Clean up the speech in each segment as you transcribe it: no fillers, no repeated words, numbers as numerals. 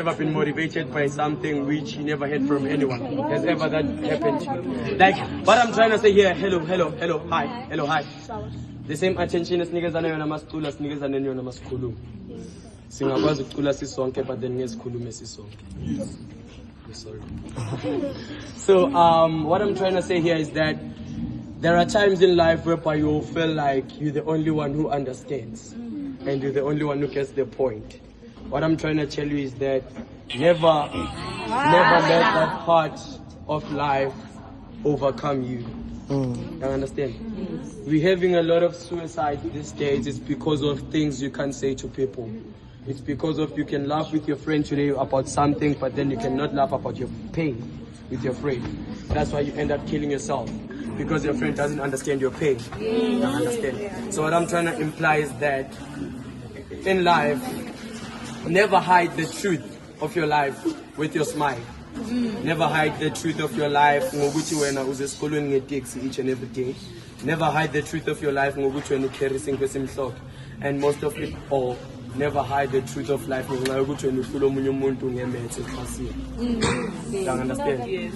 ever been motivated by something which you never heard from anyone? Has ever that happened to you? Like, what I'm trying to say here, hello, hi. The same attention as niggas and namascula, niggas and namasculu. Singapore cooler sisonke, but then yes, kulume sisonke. Sorry. So, what I'm trying to say here is that there are times in life whereby you feel like you're the only one who understands and you're the only one who gets the point. What I'm trying to tell you is that never let that part of life overcome you. You understand? We're having a lot of suicide these days. It's because of things you can't say to people. It's because of you can laugh with your friend today about something, but then you cannot laugh about your pain with your friend. That's why you end up killing yourself, because your friend doesn't understand your pain. You understand? So what I'm trying to imply is that in life, never hide the truth of your life with your smile. Never hide the truth of your life ngokuthi wena uzesikolweni ngeteksi each and every day. Never hide the truth of your life ngokuthi wena ucarrying kwesimhlophe. And most of it all, never hide the truth of life ngokuthi wena uhlula omunye umuntu ngemethe ekhasini. You understand? Yes.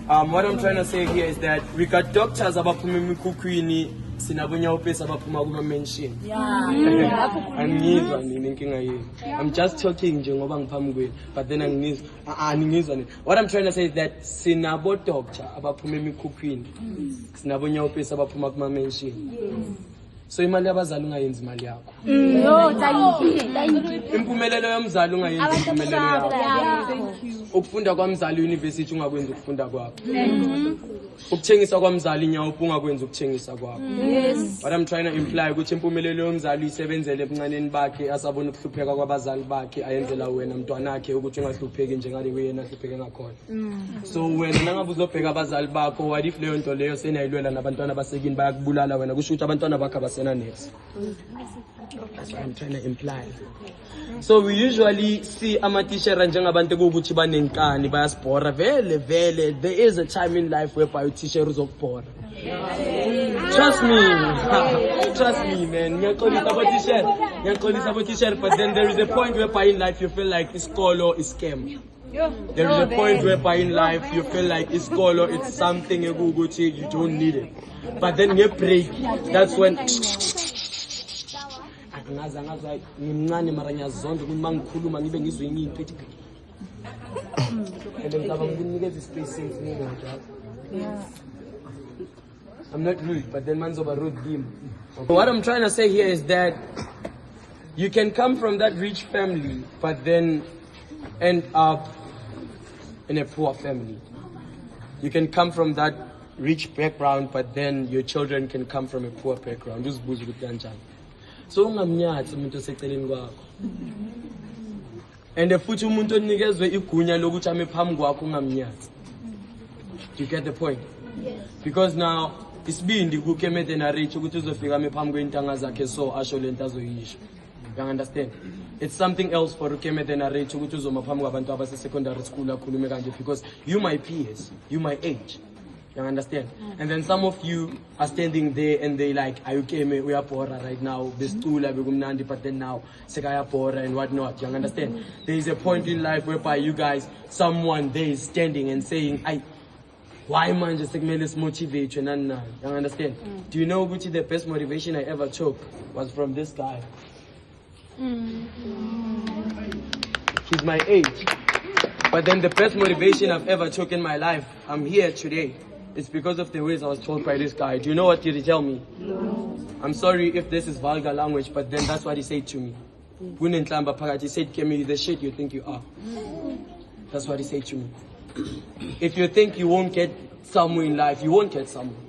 What I'm trying to say here is that we got doctors abaphuma emikhukhwini, sinabonya upesa abaphuma kuma mention. Angizwa nini inkinga yini. I'm just talking nje ngoba ngiphambi kwenu, but then angizwa nini. What I'm trying to say is that sinabo doctor abaphuma emikhukhwini, sinabonya upesa abaphuma kuma mention. So imali yabazali ungayenzi imali yakho. No, thank you. Impumelelo yomzali ungayenzi impumelelo yakho. Ukufunda kwamzali university ungakwenza ukufunda kwakho. Ukuthengisa kwamzali nyawo ungakwenza ukuthengisa kwakho. What I'm trying to imply ukuthi impumelelo yomzali isebenzele ebuncaneni bakhe, asabona ukuhlupheka kwabazali bakhe, ayenzela wena mntwana wakhe ukuthi ungahlupheki njengale wena hlupheke ngakhona. So wena nangabe uzobheka abazali bakho, what if leyo nto leyo senayilwela nabantwana basekini bayakubulala wena, kusho ukuthi abantwana bakho abasena next. That's what I'm trying to imply. So we usually see ama-teacher njengabantu ukuthi banenkani bayasibhora vele. There is a time in life whereby u-teacher uzokubhora. Trust me man, ngiyaxolisa abo-teacher, but then there is a point whereby in life you feel like isikolo is scam. There is a point whereby in life you feel like isikolo it's something you don't need it. But then you break, that's when ngimncane mara ngiyazonda ukuthi mangikhuluma ngibe ngizwe ngiyiphethe and then ngaba ngikunikeza ispace nginikeza njalo. I'm not rude, but then man's over rude him. What I'm trying to say here is that you can come from that rich family but then end up in a poor family. You can come from that rich background but then your children can come from a poor background. Uzibuza ukuthi kanjani. So ungamnyathi umuntu oseceleni kwakho. And futhi umuntu onikezwe igunya lokuthi ame phambi kwakho ungamnyathi. Do you get the point? Yes. Because now isibindi kukemete na rich ukuthi uzofika ame phambi kwentanga zakhe so asho lento azoyisho. You understand? It's something else for ukemete na rich ukuthi uzoma phambi kwabantu abase secondary school akhulume kanje, because you my peers, you my age. You understand? And then some of you are standing there and they like, ayukeme uyabhora right now, bestula bekumnandi, but then now sekayabhora and whatnot. You understand? There is a point in life whereby you guys, someone there is standing and saying, why manje sekumele simotivate you nani. You understand? Do you know which the best motivation I ever took was from this guy? He's my age. But then the best motivation I've ever took in my life, I'm here today. It's because of the ways I was told by this guy. Do you know what did he tell me? No. I'm sorry if this is vulgar language, but then that's what he said to me. He said, Kemi, the shit you think you are. That's what he said to me. If you think you won't get somewhere in life, you won't get somewhere.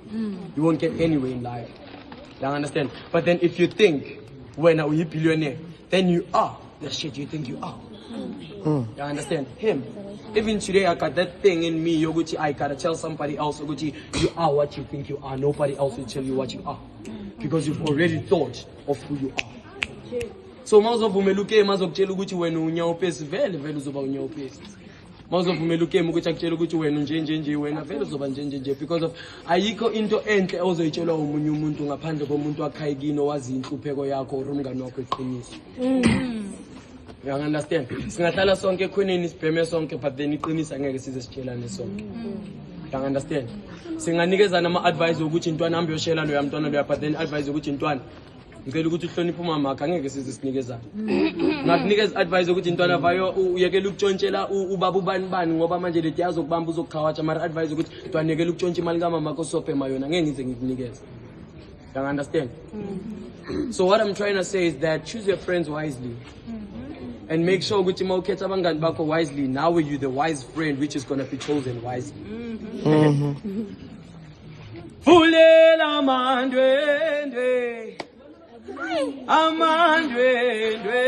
You won't get anywhere in life. You understand? But then if you think, when are you billionaire, then you are the shit you think you are. You understand? Him. Even today, I got that thing in me, Yoguchi, I gotta tell somebody else, Yoguchi, you are what you think you are. Nobody else will tell you what you are. Because you've already thought of who you are. So, mazovumeluke, mazokutshela ukuthi wena unyawupesi vele uzoba unyawupesi. Mazovumeluke ukuthi akutshela ukuthi wena nje wena vele uzoba nje because of ayikho into enhle ozoyitshelwa umunye umuntu ngaphandle komuntu akhayikini owazi inhlupheko yakho or umngane wakho eqiniso. Uyangi-understand? Singahlala sonke ekhoneni sibheme sonke but then iqinisa ngeke size sitshelane sonke. Uyangi-understand? Singanikezana ama-advice ukuthi intwana hambe yoshela loya mntwana loya but then advice ukuthi intwana ngicela ukuthi uhloniphe umama wakhe angeke size sinikezane. Ngakunikeza advice ukuthi intwana vayo uyekela ukutshontshela ubaba ubani ngoba manje leti yazokubamba uzokukhawatsha mara advice ukuthi intwana yekela ukuntshontsha imali kamama wakho sophe mayona ngeke ngize ngikunikeze. Uyangi-understand? So what I'm trying to say is that choose your friends wisely. And make sure ukuthi mawukhetha abangani bakho wisely, now you the wise friend which is going to be chosen wisely. Fulela amandwendwe amandwendwe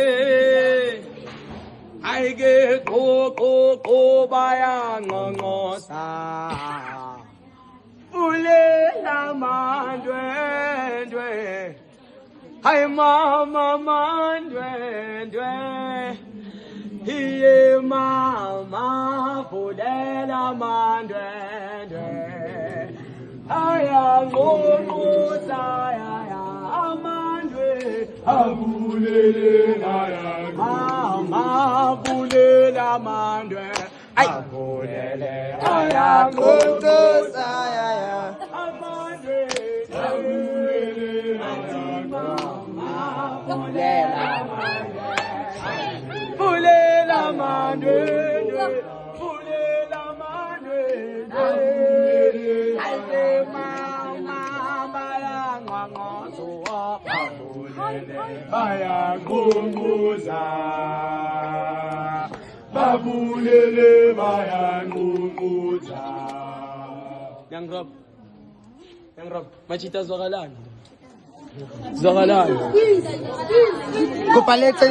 ayike qo bayanqonqosa fulela amandwendwe Hi mama mandwendwe Iye mama fulela mandwendwe Aya ngomusa ya amandwe abulele aya mama fulela mandwe abulele aya ngomusa ya amandwe abulele aya Fulela mandwe, fulela mandwe, aye mama bayangqonqoza, bayangqonqoza, babulele bayangqonqoza. Young Rob, machita zwakalani. Zwakalani. Kupaletse